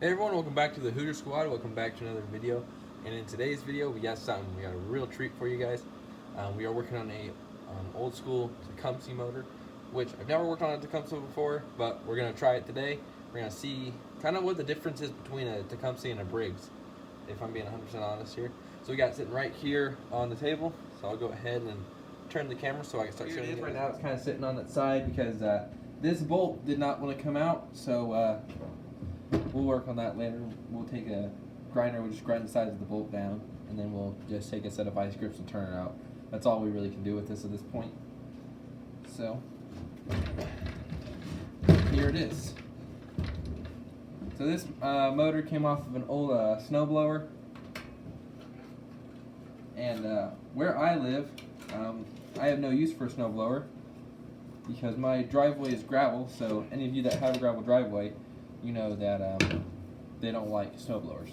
Hey everyone, welcome back to the Hooter Squad. Welcome back to another video. And in today's video, we got a real treat for you guys. We are working on a old school Tecumseh motor, which I've never worked on a Tecumseh before, but we're gonna try it today. We're gonna see kind of what the difference is between a Tecumseh and a Briggs, if I'm being 100% honest here. So we got it sitting right here on the table. So I'll go ahead and turn the camera so I can start showing you. Right now, it's kind of sitting on its side because this bolt did not want to come out. So we'll work on that later. We'll take a grinder, we'll just grind the sides of the bolt down, and then we'll just take a set of vice grips and turn it out. That's all we really can do with this at this point. So, here it is. So this motor came off of an old snowblower, and where I live, I have no use for a snowblower because my driveway is gravel, so any of you that have a gravel driveway, you know that they don't like snowblowers.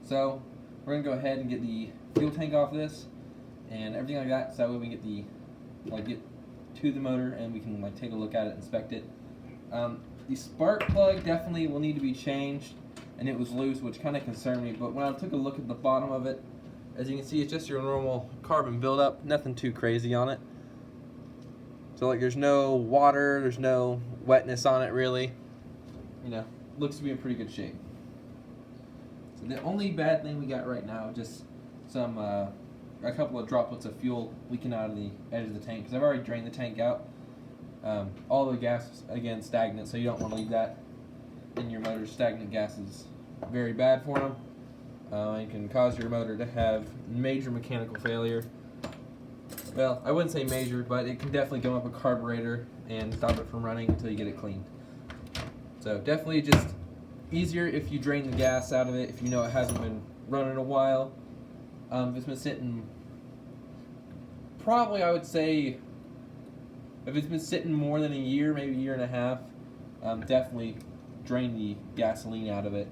So we're gonna go ahead and get the fuel tank off this and everything like that, so that way we can get to the motor and we can take a look at it, inspect it. The spark plug definitely will need to be changed, and it was loose, which kind of concerned me. But when I took a look at the bottom of it, as you can see, it's just your normal carbon buildup, nothing too crazy on it. So there's no water, there's no wetness on it really. Looks to be in pretty good shape. So the only bad thing we got right now, just a couple of droplets of fuel leaking out of the edge of the tank, because I've already drained the tank out. All the gas is, again, stagnant, so you don't want to leave that in your motor. Stagnant gas is very bad for them. It can cause your motor to have major mechanical failure. Well, I wouldn't say major, but it can definitely gum up a carburetor and stop it from running until you get it cleaned. So definitely just easier if you drain the gas out of it, if you know it hasn't been running a while. If it's been sitting, probably I would say, if it's been sitting more than a year, maybe a year and a half, definitely drain the gasoline out of it,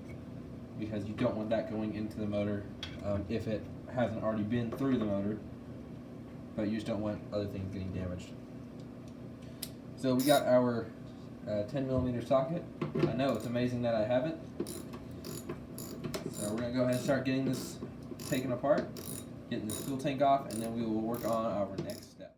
because you don't want that going into the motor if it hasn't already been through the motor, but you just don't want other things getting damaged. So we got our 10mm socket. I know, it's amazing that I have it. So we're going to go ahead and start getting this taken apart, getting this fuel tank off, and then we will work on our next step.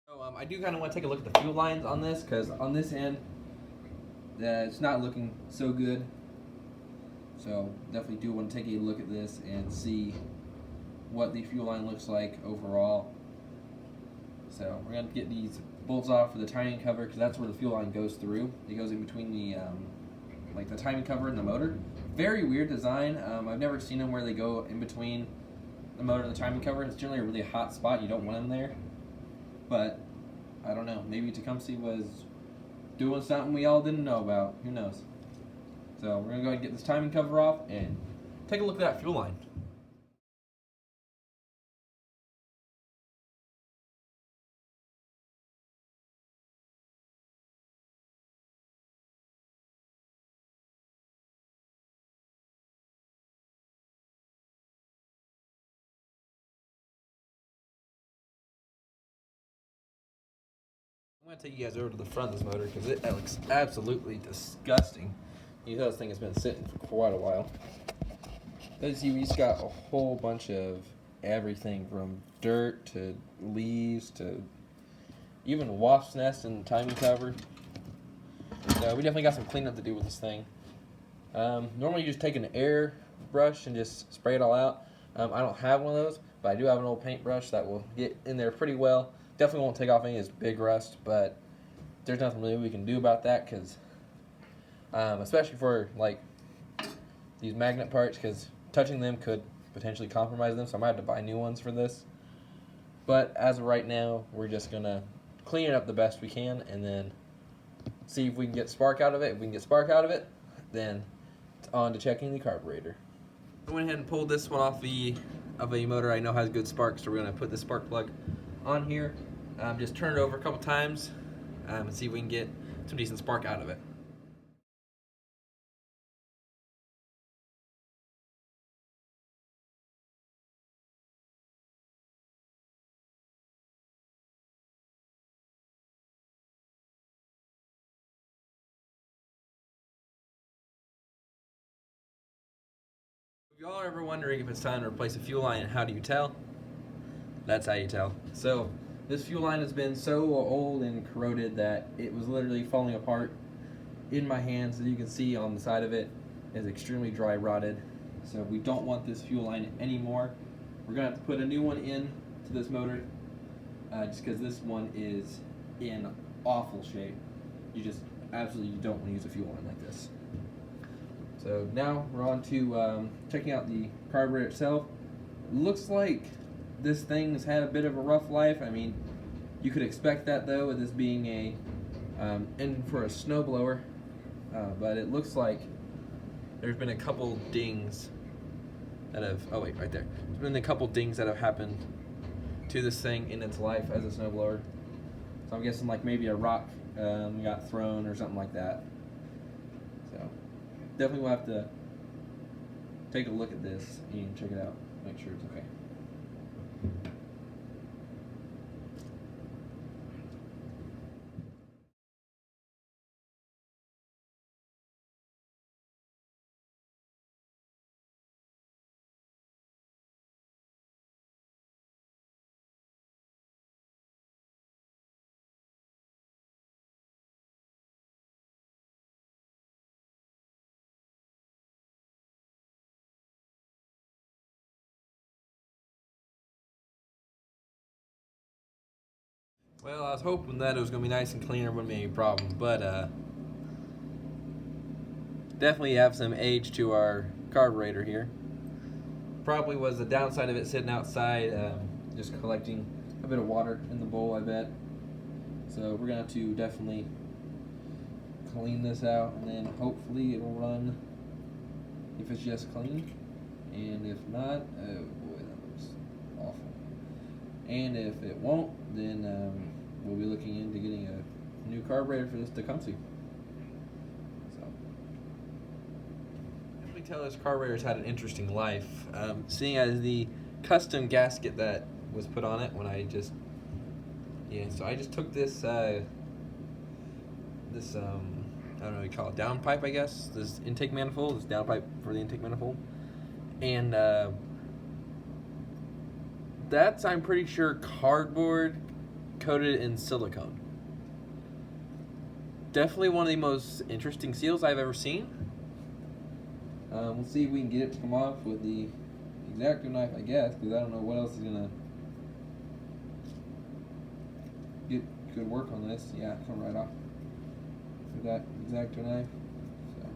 So I do kind of want to take a look at the fuel lines on this, because on this end, it's not looking so good. So definitely do want to take a look at this and see what the fuel line looks like overall. So we're going to get these bolts off for the timing cover, because that's where the fuel line goes through. It goes in between the the timing cover and the motor. Very weird design. I've never seen them where they go in between the motor and the timing cover. It's generally a really hot spot. You don't want them there. But I don't know. Maybe Tecumseh was doing something we all didn't know about. Who knows? So we're going to go ahead and get this timing cover off and take a look at that fuel line. I'm going to take you guys over to the front of this motor because it looks absolutely disgusting. You know, this thing has been sitting for quite a while. As you just got a whole bunch of everything from dirt to leaves to even wasp's nest and timing cover. So we definitely got some cleanup to do with this thing. Normally you just take an air brush and just spray it all out. I don't have one of those, but I do have an old paintbrush that will get in there pretty well. Definitely won't take off any of this big rust, but there's nothing really we can do about that, because especially for these magnet parts, because touching them could potentially compromise them, so I might have to buy new ones for this. But as of right now, we're just gonna clean it up the best we can and then see if we can get spark out of it. If we can get spark out of it, then it's on to checking the carburetor. I went ahead and pulled this one off of a motor I know has good spark, so we're gonna put the spark plug on here. Just turn it over a couple times and see if we can get some decent spark out of it. If y'all are ever wondering if it's time to replace a fuel line and how do you tell, that's how you tell. So this fuel line has been so old and corroded that it was literally falling apart in my hands. As you can see on the side of it is extremely dry rotted. So we don't want this fuel line anymore. We're gonna have to put a new one in to this motor, just because this one is in awful shape. You just absolutely don't want to use a fuel line like this. So now we're on to checking out the carburetor itself. Looks like this thing has had a bit of a rough life. I mean, you could expect that though, with this being a engine for a snowblower. But it looks like there's been a couple dings that have, oh wait, right there. There's been a couple dings that have happened to this thing in its life as a snowblower. So I'm guessing like maybe a rock got thrown or something like that. So definitely we'll have to take a look at this and check it out, make sure it's okay. Well, I was hoping that it was going to be nice and clean, there wouldn't be any problems, but definitely have some age to our carburetor here. Probably was the downside of it sitting outside, just collecting a bit of water in the bowl, I bet. So we're going to have to definitely clean this out, and then hopefully it'll run if it's just clean. And if not, oh boy, that looks awful. And if it won't, then we'll be looking into getting a new carburetor for this Tecumseh. So, definitely tell this carburetor's had an interesting life. Seeing as the custom gasket that was put on it when I just, so I just took this, I don't know what you call it, downpipe, I guess, this intake manifold, this downpipe for the intake manifold, and that's, I'm pretty sure, cardboard coated in silicone. Definitely one of the most interesting seals I've ever seen. We'll see if we can get it to come off with the X-Acto knife, I guess, because I don't know what else is gonna get good work on this. Yeah, come right off with that X-Acto knife. So,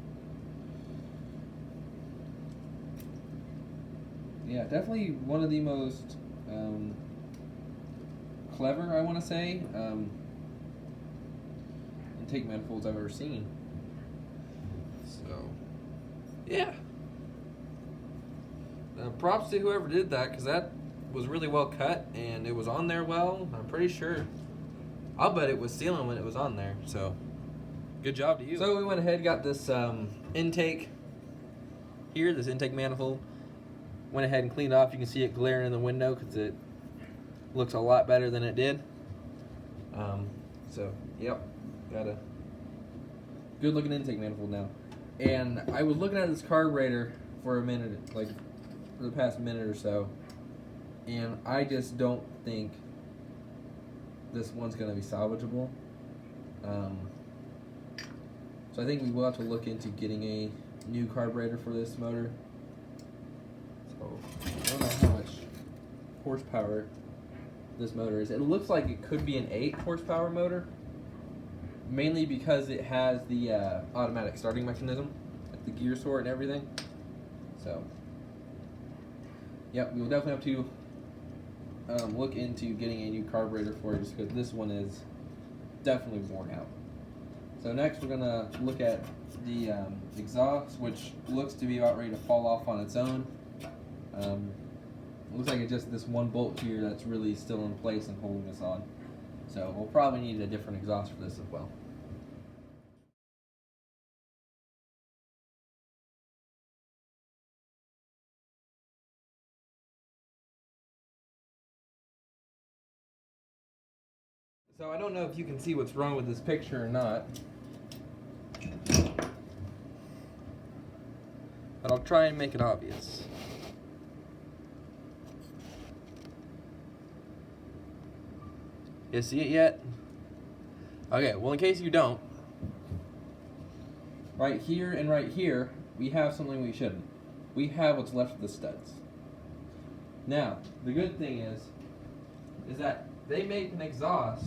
yeah, definitely one of the most clever, I want to say, intake manifolds I've ever seen. So, yeah. Props to whoever did that, because that was really well cut and it was on there well. I'm pretty sure. I'll bet it was sealing when it was on there. So, good job to you. So we went ahead, got this intake here, this intake manifold. Went ahead and cleaned it off. You can see it glaring in the window because it looks a lot better than it did. So, yep, got a good looking intake manifold now. And I was looking at this carburetor for a minute, like for the past minute or so, and I just don't think this one's going to be salvageable. So I think we will have to look into getting a new carburetor for this motor. So I don't know how much horsepower this motor is. It looks like it could be an 8 horsepower motor, mainly because it has the automatic starting mechanism, like the gear sort and everything. So, yep, we will definitely have to look into getting a new carburetor for it, just because this one is definitely worn out. So next we're going to look at the exhaust, which looks to be about ready to fall off on its own. It looks like it's just this one bolt here that's really still in place and holding this on. So we'll probably need a different exhaust for this as well. So I don't know if you can see what's wrong with this picture or not, but I'll try and make it obvious. You see it yet? Okay, well in case you don't, right here and right here, we have something we shouldn't. We have what's left of the studs. Now, the good thing is that they make an exhaust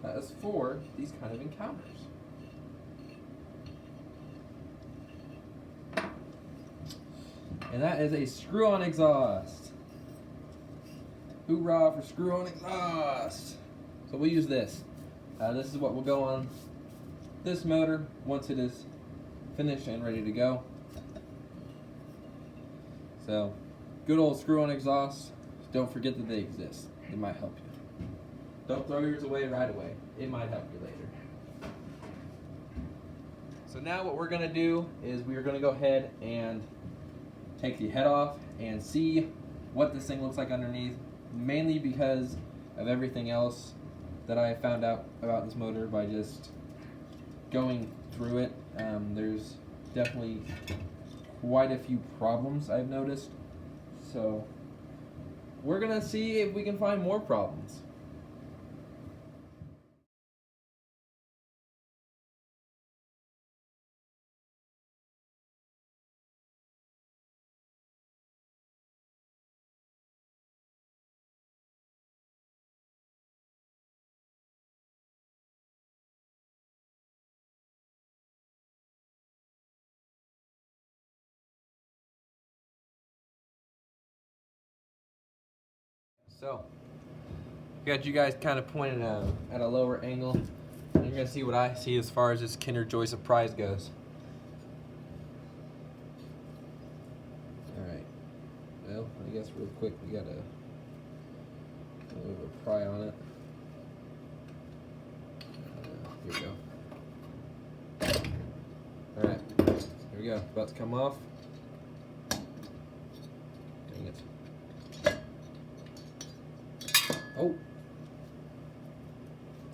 that is for these kind of encounters. And that is a screw-on exhaust. Hoorah for screw-on exhaust! So we'll use this. This is what will go on this motor once it is finished and ready to go. So, good old screw-on exhaust. Don't forget that they exist. It might help you. Don't throw yours away right away. It might help you later. So now what we're going to do is we are going to go ahead and take the head off and see what this thing looks like underneath, mainly because of everything else that I found out about this motor by just going through it. There's definitely quite a few problems I've noticed, so we're gonna see if we can find more problems. So, got you guys kind of pointed at a lower angle. And you're going to see what I see as far as this Kinder Joy Surprise goes. Alright. Well, I guess real quick we got to move a pry on it. Here we go. Alright. Here we go. About to come off. Dang it. Oh,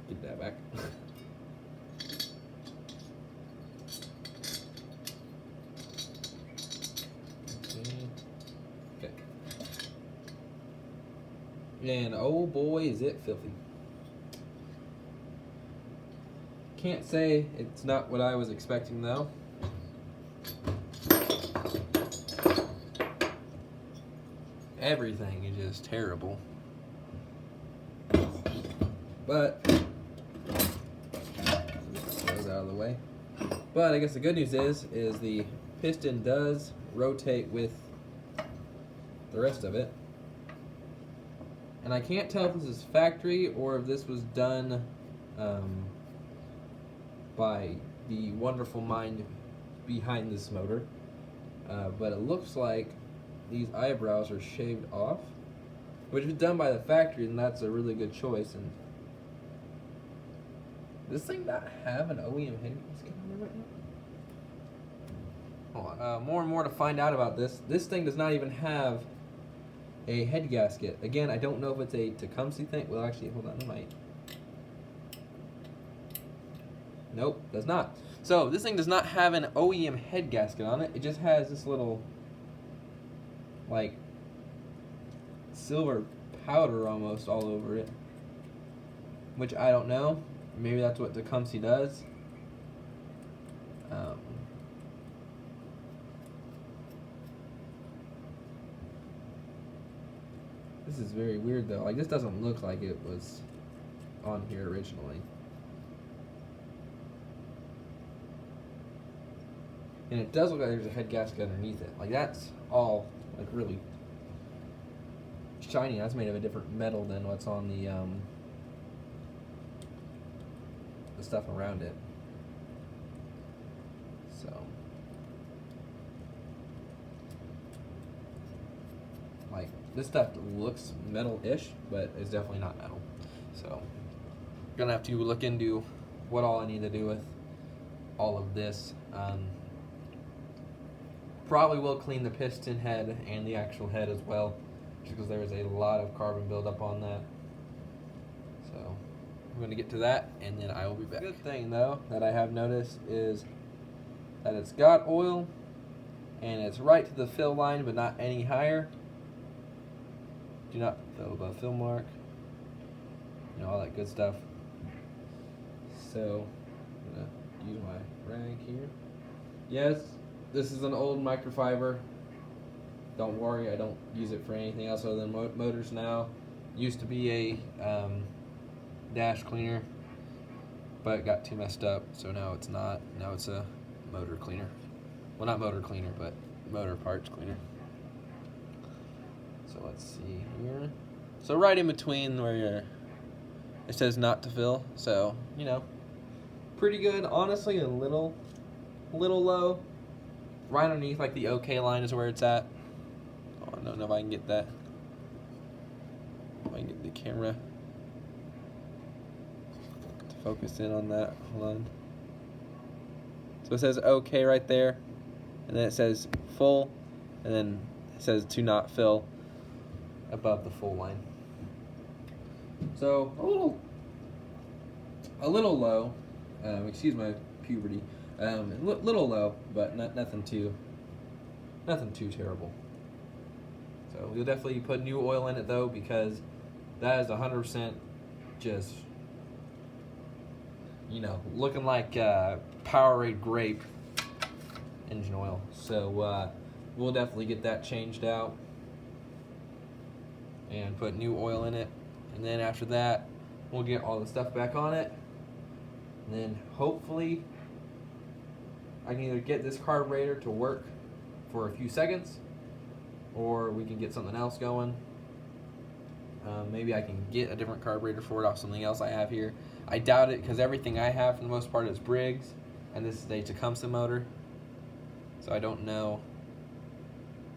get that back. Okay. And oh boy, is it filthy. Can't say it's not what I was expecting though. Everything is just terrible. But those out of the way. But I guess the good news is the piston does rotate with the rest of it. And I can't tell if this is factory or if this was done by the wonderful mind behind this motor. But it looks like these eyebrows are shaved off, which is done by the factory, and that's a really good choice. And does this thing not have an OEM head gasket on it right now? Hold on. More and more to find out about this. This thing does not even have a head gasket. Again, I don't know if it's a Tecumseh thing. Well, actually, hold on, it might. Nope, does not. So, this thing does not have an OEM head gasket on it. It just has this little, like, silver powder almost all over it. Which I don't know. Maybe that's what Tecumseh does. This is very weird though. Like, this doesn't look like it was on here originally. And it does look like there's a head gasket underneath it. Like, that's all, like, really shiny. That's made of a different metal than what's on the stuff around it. So, like, this stuff looks metal-ish, but it's definitely not metal. So, gonna have to look into what all I need to do with all of this. Probably will clean the piston head and the actual head as well, just because there is a lot of carbon buildup on that. So I'm going to get to that, and then I will be back. Good thing though that I have noticed is that it's got oil, and it's right to the fill line, but not any higher. Do not fill above fill mark. all that good stuff. So I'm gonna use my rag here. Yes, this is an old microfiber. Don't worry, I don't use it for anything else other than motors now. Used to be a dash cleaner, but it got too messed up, so now it's not. Now it's a motor cleaner. Well, not motor cleaner, but motor parts cleaner. So let's see here. So right in between where it says not to fill, so pretty good. Honestly, a little low. Right underneath, like the OK line is where it's at. Oh, I don't know if I can get that. If I can get the camera to focus in on that. Hold on. So it says OK right there, and then it says full, and then it says to not fill above the full line. So a little low. Excuse my puberty. Little low, but nothing too terrible. So we'll definitely put new oil in it though, because that is 100% just looking like Powerade grape engine oil. So we'll definitely get that changed out and put new oil in it, and then after that we'll get all the stuff back on it, and then hopefully I can either get this carburetor to work for a few seconds, or we can get something else going. Maybe I can get a different carburetor for it off something else I have here. I doubt it, because everything I have for the most part is Briggs, and this is a Tecumseh motor, so I don't know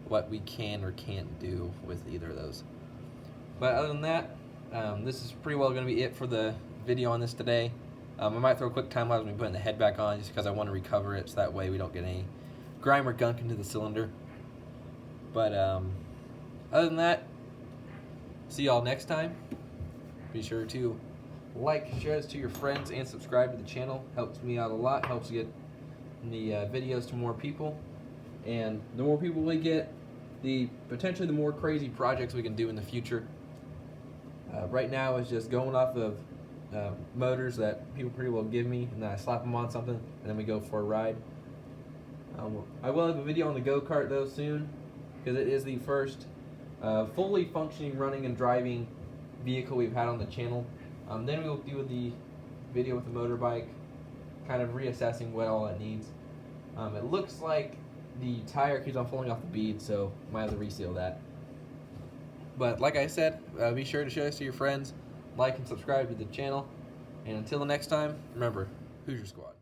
what we can or can't do with either of those. But other than that, this is pretty well going to be it for the video on this today. I might throw a quick time lapse when we putting the head back on, just because I want to recover it, so that way we don't get any grime or gunk into the cylinder. But other than that, see y'all next time. Be sure to like, share this to your friends, and subscribe to the channel. Helps me out a lot. Helps get the videos to more people. And the more people we get, potentially the more crazy projects we can do in the future. Right now it's just going off of motors that people pretty well give me, and then I slap them on something, and then we go for a ride. I will have a video on the go-kart though soon, because it is the first fully functioning, running, and driving vehicle we've had on the channel. Then we'll do the video with the motorbike, kind of reassessing what all it needs. It looks like the tire keeps on falling off the bead, so might have to reseal that. But like I said, be sure to share this to your friends, like and subscribe to the channel, and until the next time, remember, Hoosier Squad.